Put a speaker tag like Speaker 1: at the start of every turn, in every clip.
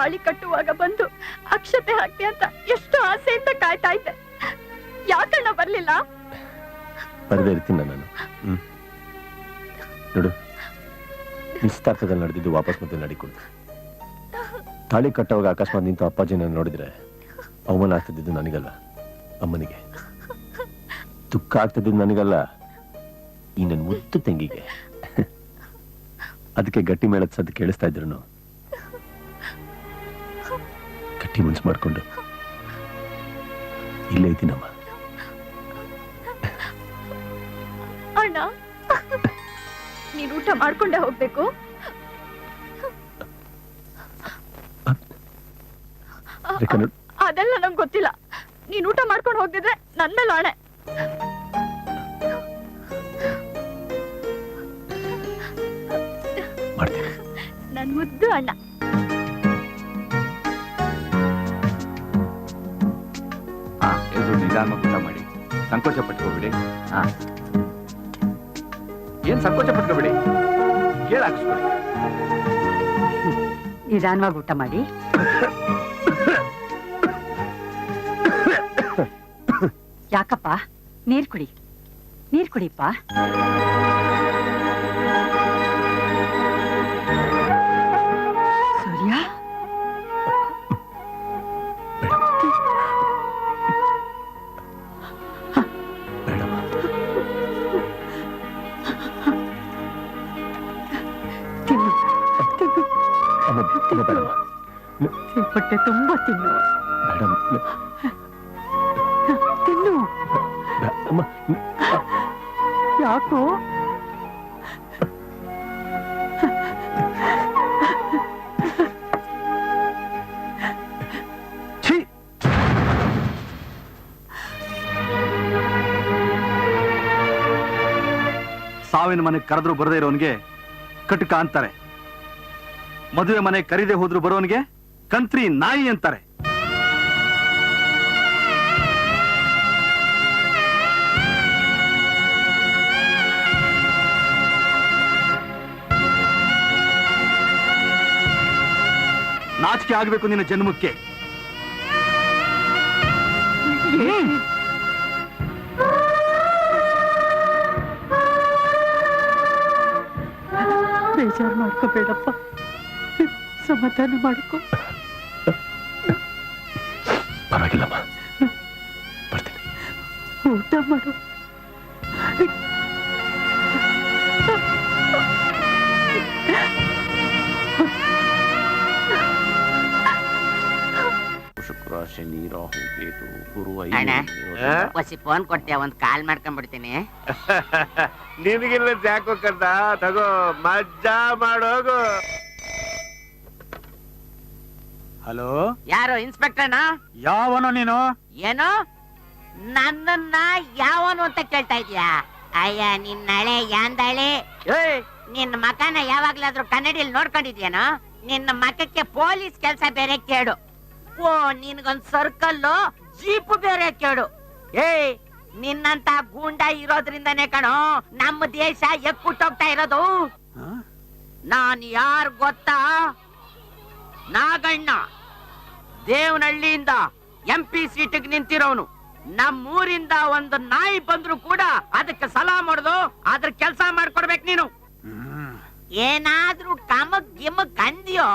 Speaker 1: ತಾಳಿ ಕಟ್ಟುವಾಗ ಬಂದು ಅಕ್ಷತೆ ಹಾಕಿ ಅಂತ ಎಷ್ಟು ಆಸೆಯಿಂದ ಕಾಯ್ತಾ ಇದ್ದೆ. ಯಾಕಣ್ಣ ಬರ್ಲಿಲ್ಲ?
Speaker 2: ಬರದೇ ಇರ್ತೀನಿ ನಾನು. ನೋಡು, ನಿಶ್ಚಿತಾರ್ಥದಲ್ಲಿ ನಡೆದಿದ್ದು ವಾಪಸ್ ಮತ್ತೆ ನಡಿಕೊಂಡು ತಾಳಿ ಕಟ್ಟುವಾಗ ಅಕಸ್ಮಾತ್ ನಿಂತು ಅಪ್ಪಾಜಿನ ನೋಡಿದ್ರೆ ಅವಮಾನ ಆಗ್ತಿದ್ದು ನನಗಲ್ಲ, ಅಮ್ಮನಿಗೆ. ದುಃಖ ಆಗ್ತಿದ್ದು ನನಗಲ್ಲ, ಈ ನನ್ನ ಮುದ್ದು ತಂಗಿಗೆ. ಅದಕ್ಕೆ ಗಟ್ಟಿ ಮೇಳದ ಸದ್ದು ಕೇಳಿಸ್ತಾ ಇದ್ರು ಗಟ್ಟಿ ಮನ್ಸು ಮಾಡ್ಕೊಂಡು ಇಲ್ಲೇ ಇದ್ದೀನಮ್ಮ.
Speaker 1: ಅಣ್ಣ, ನೀನ್ ಊಟ ಮಾಡ್ಕೊಂಡೆ ಹೋಗ್ಬೇಕು. ಅದೆಲ್ಲ ನಂಗೆ ಗೊತ್ತಿಲ್ಲ. ನೀನ್ ಊಟ ಮಾಡ್ಕೊಂಡು ಹೋಗ್ದಿದ್ರೆ ನನ್ ಮೇಲೆ ಆಣೆ. ನನ್ ಮುದ್ದು ಅಣ್ಣ.
Speaker 3: ನಿಧಾನ ಊಟ ಮಾಡಿ, ಸಂಕೋಚ ಪಟ್ಕೋಬಿಡಿ. ಏನ್ ಸಂಕೋಚ ಪಟ್ಕೋಬಿಡಿ, ಕೇಳ ಹಾಕಿಸ್ಬಿಡಿ.
Speaker 4: ನಿಧಾನವಾಗಿ ಊಟ ಮಾಡಿ. ಯಾಕಪ್ಪ? ನೀರ್ ಕುಡಿ, ನೀರ್ ಕುಡಿಪ್ಪ. ಸೂರ್ಯ, ಹೊಟ್ಟೆ ತುಂಬಾ ತಿನ್ನು. ತಿನ್ನು. ಯಾಕೋ?
Speaker 3: ಸಾವಿನ ಮನೆ ಕರೆದ್ರು ಬರದೇ ಇರೋನ್ಗೆ ಕಟಕ ಅಂತಾರೆ. ಮದುವೆ ಮನೆ ಕರೀದೆ ಹೋದ್ರು ಬರೋನ್ಗೆ ಕಂತ್ರಿ ನಾಯಿ ಅಂತಾರೆ. ನಾಚಿಕೆ ಆಗ್ಬೇಕು ನಿನ್ನ ಜನ್ಮಕ್ಕೆ.
Speaker 4: ಬೇಜಾರು ಮಾಡ್ಕೋಬೇಡಪ್ಪ, ಸಮಾಧಾನ ಮಾಡ್ಕೋ.
Speaker 2: ಪರವಾಗಿಲ್ಲಮ್ಮ, ಬರ್ತೀನಿ.
Speaker 4: ಊಟ ಮಾಡು.
Speaker 2: ಶುಕ್ರ ಶನಿ ರಾಹು ಕೇತು ಗುರು
Speaker 5: ಫೋನ್ ಕೊಡ್ತೀಯ, ಒಂದ್ ಕಾಲ್ ಮಾಡ್ಕೊಂಡ್ಬಿಡ್ತೀನಿ.
Speaker 6: ನಿನಗಿಲ್ಲ ಯಾಕೋ ಕರ್ದ, ತಗೋ ಮಜ್ಜಾ ಮಾಡೋಗು.
Speaker 3: ಹಲೋ,
Speaker 5: ಯಾರು? ಇನ್ಸ್ಪೆಕ್ಟರ್ನ?
Speaker 3: ಯಾವನೋ ನೀನು?
Speaker 5: ಏನು ನನ್ನನ್ನ ಯಾವನು ಅಂತ ಕೇಳ್ತಾ ಇದ್ಯಾ? ಅಯ್ಯ ನಿನ್ನಳೆ ಯಾಂದಳೆ. ನಿನ್ನ ಮಕನ ಯಾವಾಗ್ಲಾದ್ರೂ ಕನ್ನಡಿಯಲ್ಲಿ ನೋಡ್ಕೊಂಡಿದ್ಯಾನೋ? ನಿನ್ನ ಮಕಕ್ಕೆ ಪೊಲೀಸ್ ಕೆಲ್ಸ ಬೇರೆ ಕೇಳು. ಓ, ನಿನ್ಗೊಂದ್ ಸರ್ಕಲ್ಲು ಜೀಪ್ ಬೇರೆ ಕೇಳು. ನಿನ್ನಂತ ಗೂಂಡ ಇರೋದ್ರಿಂದನೇ ಕಣೋ ನಮ್ಮ ದೇಶ ಎಕ್ಕುಟ್ಟೋಗ್ತಾ ಇರೋದು. ನಾನ್ ಯಾರ್ ಗೊತ್ತಾ? ನಾಗಣ್ಣ, ದೇವನಹಳ್ಳಿಯಿಂದ MP ಸೀಟಿಗೆ ನಿಂತಿರೋನು. ನಮ್ಮೂರಿಂದ ಒಂದು ನಾಯಿ ಬಂದ್ರು ಕೂಡ ಅದಕ್ಕೆ ಸಲಾ ಮಾಡುದು, ಅದ್ರ ಕೆಲ್ಸ ಮಾಡ್ಕೊಡ್ಬೇಕು ನೀನು. ಏನಾದ್ರೂ ಕಮಕ್ ಗಿಮಕ್ ಅಂದ್ಯೋ,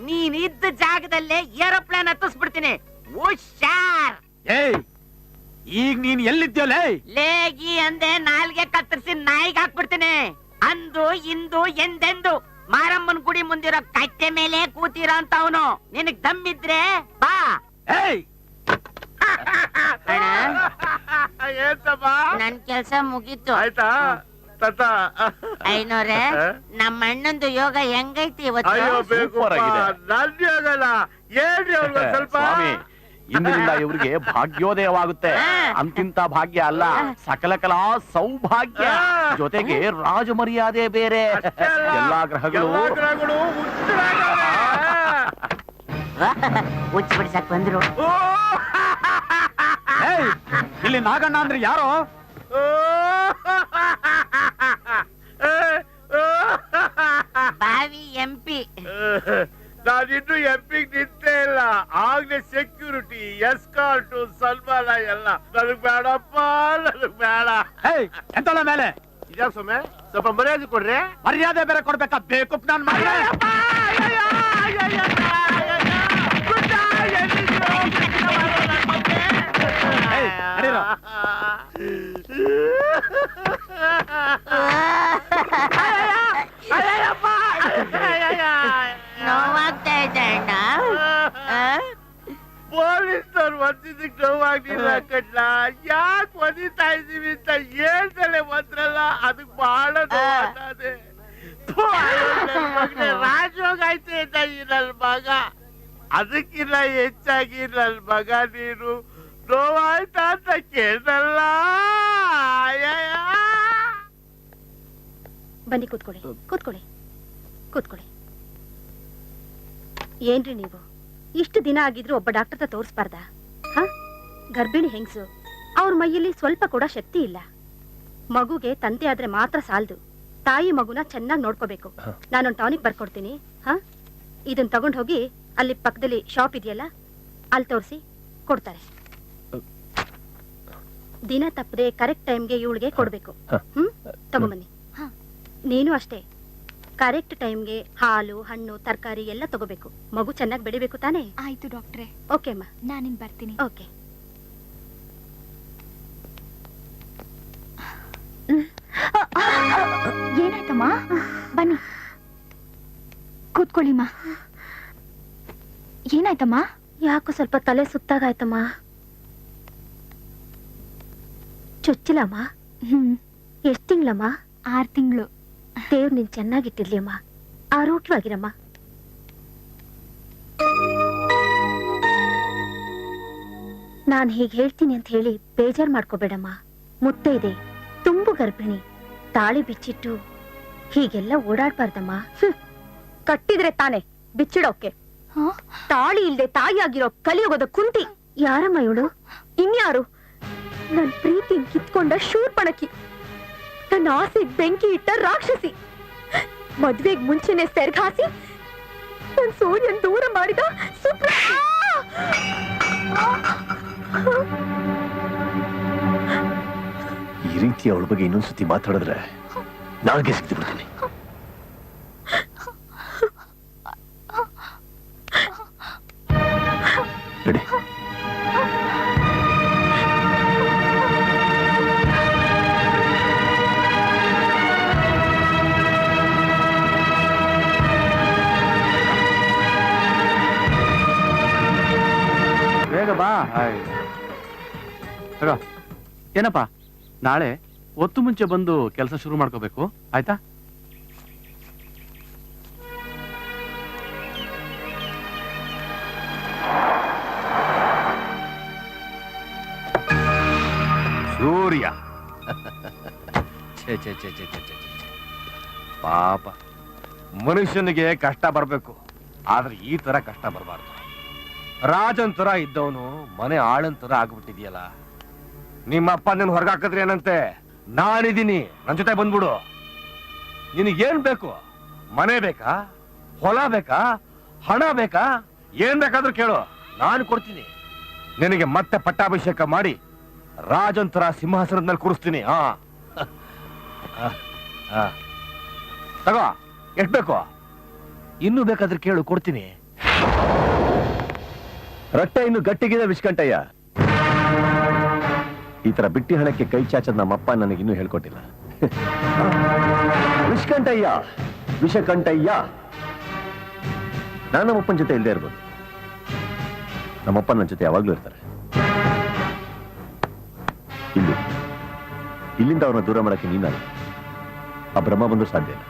Speaker 5: ನೀನಿದ್ದ ಜಾಗದಲ್ಲೇ ಏರೋಪ್ಲೇನ್ ಹತ್ತಿಸ್ಬಿಡ್ತೀನಿ. ಹುಷಾರ್.
Speaker 3: ಈಗ ನೀನ್ ಎಲ್ಲಿದ್ಯೋಲೇ?
Speaker 5: ಲೇಗಿ ಅಂದೆ ನಾಲ್ಗೆ ಕತ್ತರಿಸಿ ನಾಯಿಗೆ ಹಾಕ್ಬಿಡ್ತೀನಿ. ಅಂದು ಇಂದು ಎಂದೆಂದು ಮಾರಮ್ಮನ್ ಗುಡಿ ಮುಂದಿರೋ ಕಟ್ಟೆ ಮೇಲೆ ಕೂತಿರೋ ಅಂತ ಅವನು. ನಿನಗ್ ದಮ್ಮಿದ್ರೆ ಬಾ. ನನ್ ಕೆಲ್ಸ ಮುಗೀತು.
Speaker 6: ಆಯ್ತಾ ತಾತ?
Speaker 5: ಐನೋರೆ, ನಮ್ಮ ಅಣ್ಣಂದು ಯೋಗ ಹೆಂಗೈತಿ ಇವತ್ತು?
Speaker 6: ಅಯ್ಯೋ ಬೇಕು, ನನ್ ಯೋಗಲ್ಲ. ಹೇಳ್ರಿ ಅವ್ರಿಗೆ ಸ್ವಲ್ಪ.
Speaker 2: ಇಂದಿನಿಂದ ಇವರಿಗೆ ಭಾಗ್ಯೋದಯವಾಗುತ್ತೆ. ಅಂತಿಂತ ಭಾಗ್ಯ ಅಲ್ಲ, ಸಕಲ ಕಲಾ ಸೌಭಾಗ್ಯ, ಜೊತೆಗೆ ರಾಜ ಮರ್ಯಾದೆ ಬೇರೆ. ಎಲ್ಲಾ ಗ್ರಹಗಳು
Speaker 5: ಹುಚ್ಚ ಬಿಡ್ಸಕ್ ಬಂದ್ರು.
Speaker 3: ಇಲ್ಲಿ ನಾಗಣ್ಣ ಅಂದ್ರೆ ಯಾರೋ?
Speaker 5: ಬಾವಿ MP.
Speaker 6: ನಾನಿನ್ನು MP ಎಲ್ಲ ನನಗ್ ಬೇಡಪ್ಪ, ನನಗ್ ಬೇಡ.
Speaker 3: ಏಯ್ ಎಂತಳ ಮೇಲೆ
Speaker 6: ಇದ್ಯಾಕ್ ಸ್ವಾಮಿ ಸ್ವಲ್ಪ ಮರ್ಯಾದೆ ಕೊಡ್ರಿ.
Speaker 3: ಮರ್ಯಾದೆ ಬೇರೆ ಕೊಡ್ಬೇಕಾ? ಬೇಕು ನಾನು ಮಾಡಿ
Speaker 5: ನೋವಾಗ್ತಾ ಇದೆ ಅಣ್ಣ.
Speaker 6: ಪೊಲೀಸ್ನವ್ರು ಒಂದಿದ್ದಕ್ಕೆ ನೋವಾಗ್ಲಿಲ್ಲ ಕಡ್ಲ. ಯಾಕೆ ಒದಿತಾ ಇದೀವಿ ಅಂತ ಹೇಳ್ದಲೆ ಬಂದ್ರಲ್ಲ, ಅದಕ್ ಬಹಳ ನೋವಾಗ್ತದೆ. ರಾಜೋಗ ಐತೆ ಅಂತ ಈ ನನ್ ಮಗ, ಅದಕ್ಕಿಂತ ಹೆಚ್ಚಾಗಿ ನನ್ ಮಗ ನೀನು ನೋವಾಯ್ತಾ ಅಂತ ಕೇಳ್ದಲ್ಲ.
Speaker 1: ಬನ್ನಿ ಕೂತ್ಕೊಳ್ಳಿ ಕೂತ್ಕೊಳ್ಳಿ ಕೂತ್ಕೊಳ್ಳಿ. ಏನ್ರಿ ನೀವು ಇಷ್ಟು ದಿನ ಆಗಿದ್ರು ಒಬ್ಬ ಡಾಕ್ಟರ್ ಹತ್ರ ತೋರಿಸ್ಬಾರ್ದಾ? ಹ, ಗರ್ಭಿಣಿ ಹೆಂಗ್ಸು, ಅವ್ರ ಮೈಯಲ್ಲಿ ಸ್ವಲ್ಪ ಕೂಡ ಶಕ್ತಿ ಇಲ್ಲ. ಮಗುಗೆ ತಂದೆ ಆದ್ರೆ ಮಾತ್ರ ಸಾಲದು, ತಾಯಿ ಮಗುನ ಚೆನ್ನಾಗಿ ನೋಡ್ಕೋಬೇಕು. ನಾನೊಂದು ಟಾನಿಕ್ ಬರ್ಕೊಡ್ತೀನಿ. ಹ, ಇದನ್ನ ತಗೊಂಡ್ ಹೋಗಿ ಅಲ್ಲಿ ಪಕ್ಕದಲ್ಲಿ ಶಾಪ್ ಇದೆಯಲ್ಲ, ಅಲ್ಲಿ ತೋರಿಸಿ ಕೊಡ್ತಾರೆ. ದಿನ ತಪ್ಪದೆ ಕರೆಕ್ಟ್ ಟೈಮ್ಗೆ ಇವಳಿಗೆ ಕೊಡ್ಬೇಕು. ತಗೊಂಬನ್ನಿ. ನೀನು ಅಷ್ಟೇ ಕರೆಕ್ಟ್ ಟೈಮ್ಗೆ ಹಾಲು, ಹಣ್ಣು, ತರಕಾರಿ ಎಲ್ಲ ತಗೋಬೇಕು. ಮಗು ಚೆನ್ನಾಗಿ ಬೆಳಿಬೇಕು ತಾನೇ?
Speaker 7: ಆಯ್ತು ಡಾಕ್ಟ್ರೆ.
Speaker 1: ಓಕೆ ಅಮ್ಮ,
Speaker 7: ನಾನಿನ್ ಬರ್ತೀನಿ.
Speaker 1: ಓಕೆ.
Speaker 7: ಏನಾಯ್ತಮ್ಮ? ಬನ್ನಿ ಕೂತ್ಕೊಳ್ಳಿಮ್ಮ. ಏನಾಯ್ತಮ್ಮ?
Speaker 1: ಯಾಕೋ ಸ್ವಲ್ಪ ತಲೆ ಸುತ್ತಾಗಾಯ್ತಮ್ಮ. ಚೊಚ್ಚಿಲಮ್ಮ? ಎಷ್ಟ್ ತಿಂಗಳಮ್ಮ?
Speaker 7: 6 ತಿಂಗಳು.
Speaker 1: ದೇವ್ರು ನೀನ್ ಚೆನ್ನಾಗಿಟ್ಟಿರ್ಲಿ ಅಮ್ಮ, ಆರೋಗ್ಯವಾಗಿರಮ್ಮ. ನಾನ್ ಹೀಗೆ ಹೇಳ್ತೀನಿ ಅಂತ ಹೇಳಿ ಬೇಜಾರ್ ಮಾಡ್ಕೋಬೇಡಮ್ಮ. ಮುತ್ತೆ ಇದೆ, ತುಂಬು ಗರ್ಭಿಣಿ, ತಾಳಿ ಬಿಚ್ಚಿಟ್ಟು ಹೀಗೆಲ್ಲ ಓಡಾಡ್ಬಾರ್ದಮ್ಮ. ಕಟ್ಟಿದ್ರೆ ತಾನೆ ಬಿಚ್ಚಿಡೋಕೆ. ತಾಳಿ ಇಲ್ದೆ ತಾಯಿಯಾಗಿರೋ ಕಲಿಯುಗದ ಕುಂತಿ. ಯಾರಮ್ಮ ಇವಳು? ಇನ್ಯಾರು? ನನ್ ಪ್ರೀತಿ ಕಿತ್ಕೊಂಡ ಶೂರ್ಪಣಕಿ, ನನ್ನ ಆಸೆಗ್ ಬೆಂಕಿ ಇಟ್ಟ ರಾಕ್ಷಸಿ, ಮದ್ವೆಗ್ ಮುಂಚೆನೆ ಸೆರ್ಗಾಸಿ ನನ್ ಸೂರ್ಯನ್ ದೂರ ಮಾಡಿದ ಸುಪ್ರ.
Speaker 2: ಈ ರೀತಿ ಅವಳ ಬಗ್ಗೆ ಇನ್ನೊಂದ್ಸತಿ ಮಾತಾಡಿದ್ರೆ ನಾಲ್ಗೆ ಸಿಕ್ತು ಬಿಡ್ತೀನಿ. ಬಿಡಿ.
Speaker 3: ಬೇಗ ಬಾ. ಏನಪ್ಪ, ನಾಳೆ ಹೊತ್ತು ಮುಂಚೆ ಬಂದು ಕೆಲಸ ಶುರು ಮಾಡ್ಕೋಬೇಕು, ಆಯ್ತಾ?
Speaker 2: ಸೂರ್ಯ ಛೇ ಛೇ ಛೇ ಛೇ ಛೇ ಛೇ. ಪಾಪ, ಮನುಷ್ಯನಿಗೆ ಕಷ್ಟ ಬರ್ಬೇಕು, ಆದ್ರೆ ಈ ತರ ಕಷ್ಟ ಬರಬಾರ್ದು. ರಾಜನ್ ತರ ಇದ್ದವನು ಮನೆ ಆಳನ್ ತರ ಆಗ್ಬಿಟ್ಟಿದ್ಯಲ್ಲ. ನಿಮ್ಮಪ್ಪ ನಿನ್ ಹೊರಗಾಕಿದ್ರೆ ಏನಂತೆ? ನಾನಿದ್ದೀನಿ, ನನ್ ಜೊತೆ ಬಂದ್ಬಿಡು. ನಿನಗೇನ್ ಬೇಕು? ಮನೆ ಬೇಕಾ? ಹೊಲ ಬೇಕಾ? ಹಣ ಬೇಕಾ? ಏನ್ ಬೇಕಾದ್ರೂ ಕೇಳು, ನಾನು ಕೊಡ್ತೀನಿ. ನಿನಗೆ ಮತ್ತೆ ಪಟ್ಟಾಭಿಷೇಕ ಮಾಡಿ ರಾಜನ್ ತರ ಸಿಂಹಾಸನದ ಮೇಲೆ ಕೂರಿಸ್ತೀನಿ. ತಗೋ, ಎಷ್ಟ್ ಬೇಕು? ಇನ್ನೂ ಬೇಕಾದ್ರೆ ಕೇಳು, ಕೊಡ್ತೀನಿ. ರಟ್ಟೆ ಇನ್ನು ಗಟ್ಟಿಗಿದೆ ವಿಷ್ಕಂಠಯ್ಯ. ಈ ತರ ಬಿಟ್ಟಿ ಹಣಕ್ಕೆ ಕೈ ಚಾಚದ್ ನಮ್ಮಪ್ಪ ನನಗಿನ್ನೂ ಹೇಳ್ಕೊಟ್ಟಿಲ್ಲ. ವಿಷ್ಕಂಠಯ್ಯ, ವಿಷಕಂಠಯ್ಯ. ನಾನು ನಮ್ಮಪ್ಪನ ಜೊತೆ ಇಲ್ಲದೆ ಇರ್ಬೋದು, ನಮ್ಮಪ್ಪ ನನ್ನ ಜೊತೆ ಯಾವಾಗ್ಲೂ ಇರ್ತಾರೆ. ಇಲ್ಲಿಂದ ಅವ್ರನ್ನ ದೂರ ಮಾಡಕ್ಕೆ ನೀನಲ್ಲ, ಆ ಬ್ರಹ್ಮ ಬಂದು ಸಾಧ್ಯ ಇಲ್ಲ.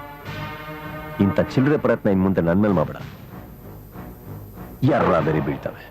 Speaker 2: ಇಂಥ ಚಿಲ್ಲರೆ ಪ್ರಯತ್ನ ಇನ್ ಮುಂದೆ ನನ್ನ ಮೇಲೆ ಮಾಡಬೇಡ. ಯಾರ ಬೇರೆ ಬೀಳ್ತವೆ.